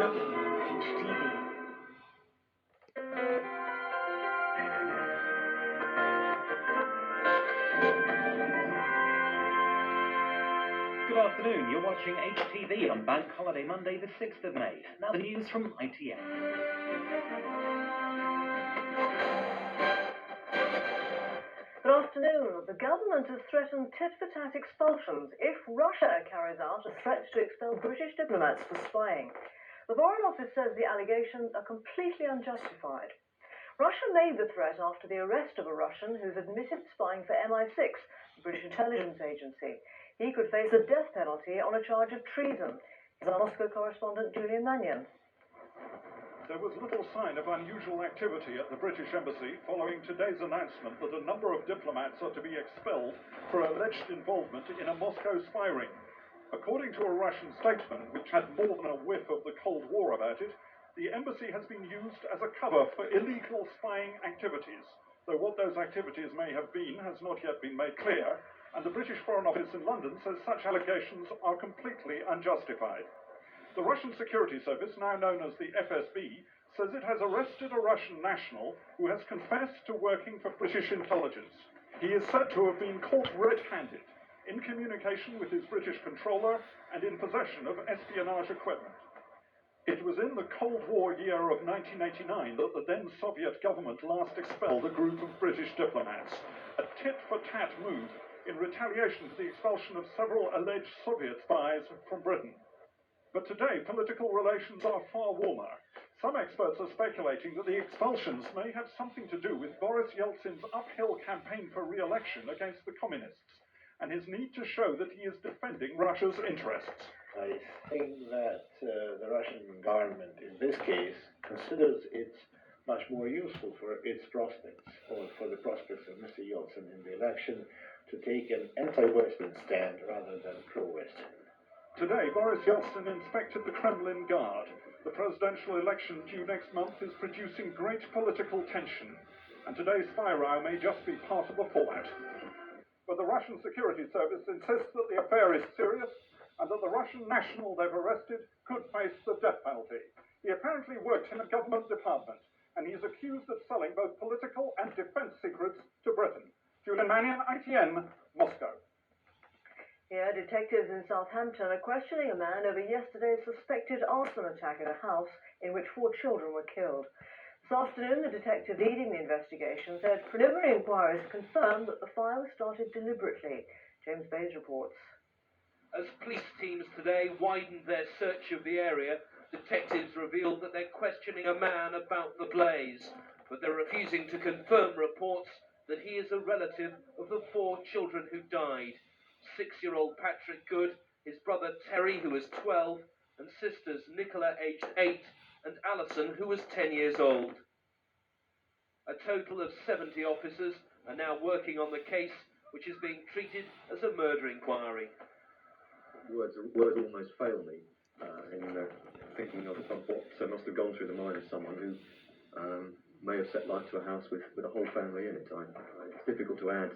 WHTV. Good afternoon, you're watching HTV on Bank Holiday Monday the 6th of May. Now the news from ITN. Good afternoon. The government has threatened tit-for-tat expulsions if Russia carries out a threat to expel British diplomats for spying. The Foreign Office says the allegations are completely unjustified. Russia made the threat after the arrest of a Russian who's admitted spying for MI6, the British intelligence agency. He could face a death penalty on a charge of treason. Here's our Moscow correspondent Julian Mannion. There was little sign of unusual activity at the British Embassy following today's announcement that a number of diplomats are to be expelled for alleged involvement in a Moscow spy ring. According to a Russian statement, which had more than a whiff of the Cold War about it, the embassy has been used as a cover for illegal spying activities, though what those activities may have been has not yet been made clear, and the British Foreign Office in London says such allegations are completely unjustified. The Russian Security Service, now known as the FSB, says it has arrested a Russian national who has confessed to working for British intelligence. He is said to have been caught red-handed, in communication with his British controller and in possession of espionage equipment. It was in the Cold War year of 1989 that the then Soviet government last expelled a group of British diplomats, a tit-for-tat move in retaliation for the expulsion of several alleged Soviet spies from Britain. But today, political relations are far warmer. Some experts are speculating that the expulsions may have something to do with Boris Yeltsin's uphill campaign for re-election against the communists, and his need to show that he is defending Russia's interests. I think that the Russian government, in this case, considers it much more useful for its prospects, or for the prospects of Mr. Yeltsin in the election, to take an anti-Western stand rather than pro-Western. Today, Boris Yeltsin inspected the Kremlin Guard. The presidential election due next month is producing great political tension, and today's spy row may just be part of the fallout. But the Russian Security Service insists that the affair is serious and that the Russian national they've arrested could face the death penalty. He apparently worked in a government department, and he is accused of selling both political and defense secrets to Britain. Julian Mannion, ITN, Moscow. Here, detectives in Southampton are questioning a man over yesterday's suspected arson attack at a house in which 4 children were killed. This afternoon, the detective leading the investigation said preliminary inquiries confirmed that the fire was started deliberately. James Bays reports. As police teams today widened their search of the area, detectives revealed that they're questioning a man about the blaze, but they're refusing to confirm reports that he is a relative of the 4 children who died. 6-year-old Patrick Good, his brother Terry, who was 12, and sisters Nicola, aged 8, and Alison, who was 10 years old. A total of 70 officers are now working on the case, which is being treated as a murder inquiry. Words almost fail me in thinking of what must have gone through the mind of someone who may have set light to a house with a whole family in it. It's difficult to add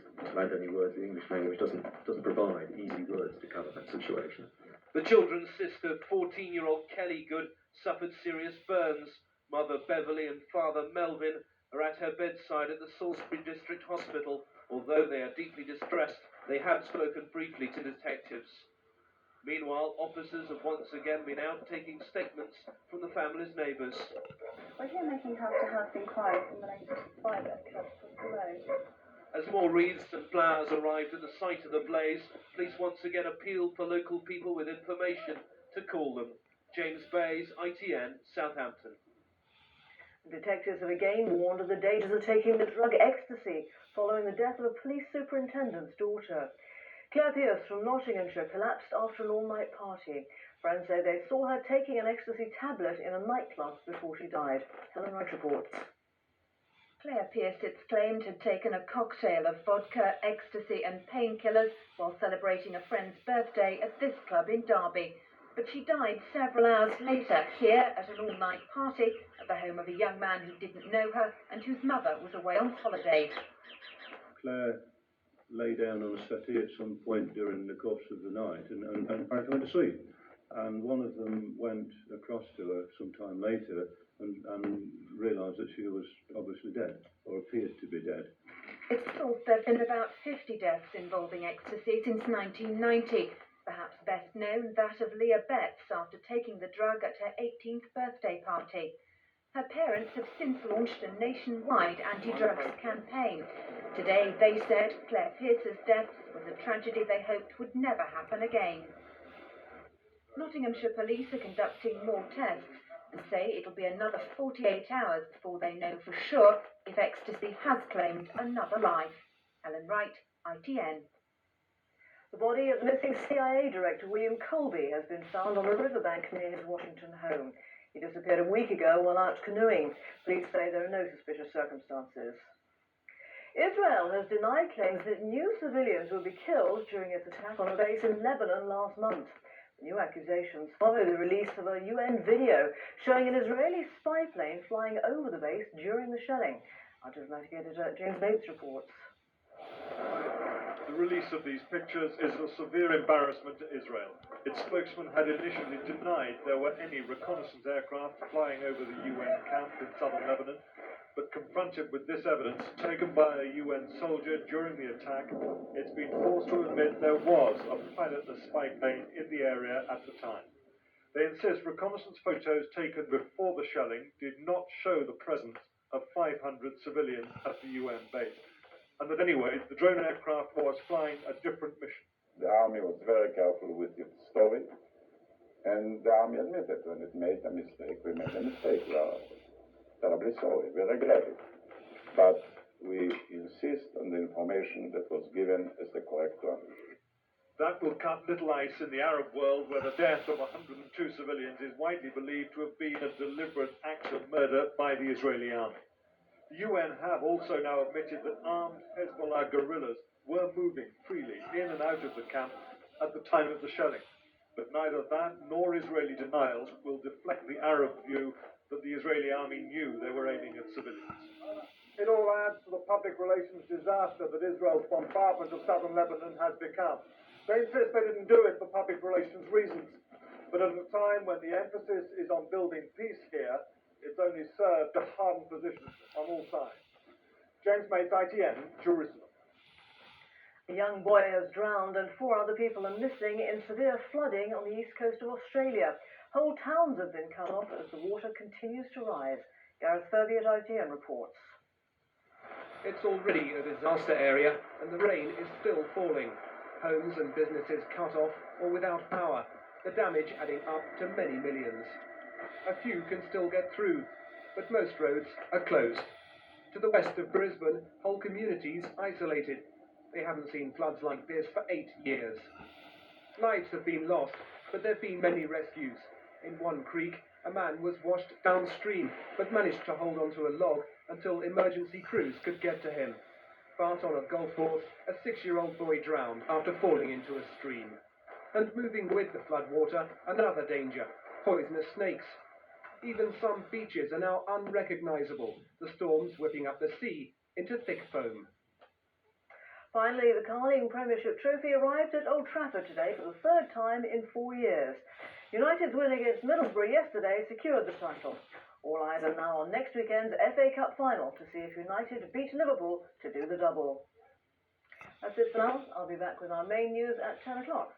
any words. The English language doesn't provide easy words to cover that situation. The children's sister, 14-year-old Kelly Good, suffered serious burns. Mother Beverly and father Melvin are at her bedside at the Salisbury District Hospital. Although they are deeply distressed, they have spoken briefly to detectives. Meanwhile, officers have once again been out taking statements from the family's neighbours. We're here making house-to-house inquiries from the latest fire that occurred across the road. As more wreaths and flowers arrived at the site of the blaze, police once again appealed for local people with information to call them. James Bays, ITN, Southampton. Detectives have again warned of the dangers of taking the drug ecstasy following the death of a police superintendent's daughter. Claire Pierce from Nottinghamshire collapsed after an all-night party. Friends say they saw her taking an ecstasy tablet in a nightclub before she died. Helen Wright reports. Claire Pierce, it's claimed, had taken a cocktail of vodka, ecstasy and painkillers while celebrating a friend's birthday at this club in Derby. But she died several hours later here at an all-night party at the home of a young man who didn't know her and whose mother was away on holiday. Claire lay down on a settee at some point during the course of the night and apparently went to sleep. and one of them went across to her some time later and realised that she was obviously dead, or appeared to be dead. It's thought there have been about 50 deaths involving ecstasy since 1990. Perhaps best known, that of Leah Betts after taking the drug at her 18th birthday party. Her parents have since launched a nationwide anti-drugs campaign. Today, they said Claire Pearce's death was a tragedy they hoped would never happen again. Nottinghamshire police are conducting more tests and say it'll be another 48 hours before they know for sure if ecstasy has claimed another life. Ellen Wright, ITN. The body of missing CIA Director William Colby has been found on a riverbank near his Washington home. He disappeared a week ago while out canoeing. Police say there are no suspicious circumstances. Israel has denied claims that new civilians will be killed during its attack on a base in Lebanon last month. The new accusations follow the release of a UN video showing an Israeli spy plane flying over the base during the shelling. Our diplomatic editor James Bates reports. The release of these pictures is a severe embarrassment to Israel. Its spokesman had initially denied there were any reconnaissance aircraft flying over the UN camp in southern Lebanon, but confronted with this evidence taken by a UN soldier during the attack, it's been forced to admit there was a pilotless spy plane in the area at the time. They insist reconnaissance photos taken before the shelling did not show the presence of 500 civilians at the UN base, and that anyway, the drone aircraft was flying a different mission. The army was very careful with its story, and the army admitted when it made a mistake. We made a mistake. We are terribly sorry. We regret it. But we insist on the information that was given as the correct one. That will cut little ice in the Arab world where the death of 102 civilians is widely believed to have been a deliberate act of murder by the Israeli army. The UN have also now admitted that armed Hezbollah guerrillas were moving freely in and out of the camp at the time of the shelling. But neither that nor Israeli denials will deflect the Arab view that the Israeli army knew they were aiming at civilians. It all adds to the public relations disaster that Israel's bombardment of southern Lebanon has become. They insist they didn't do it for public relations reasons, but at a time when the emphasis is on building peace here, it's only served to harden positions on all sides. James Mates, ITN, Jerusalem. A young boy has drowned and 4 other people are missing in severe flooding on the east coast of Australia. Whole towns have been cut off as the water continues to rise. Gareth Furby at ITN reports. It's already a disaster area and the rain is still falling. Homes and businesses cut off or without power, the damage adding up to many millions. A few can still get through, but most roads are closed. To the west of Brisbane, whole communities isolated. They haven't seen floods like this for 8 years. Lives have been lost, but there have been many rescues. In one creek, a man was washed downstream, but managed to hold onto a log until emergency crews could get to him. But on a golf course, a 6-year-old boy drowned after falling into a stream. And moving with the floodwater, another danger, poisonous snakes. Even some beaches are now unrecognisable, the storms whipping up the sea into thick foam. Finally, the Carling Premiership Trophy arrived at Old Trafford today for the 3rd time in 4 years. United's win against Middlesbrough yesterday secured the title. All eyes are now on next weekend's FA Cup final to see if United beat Liverpool to do the double. That's it for now. I'll be back with our main news at 10 o'clock.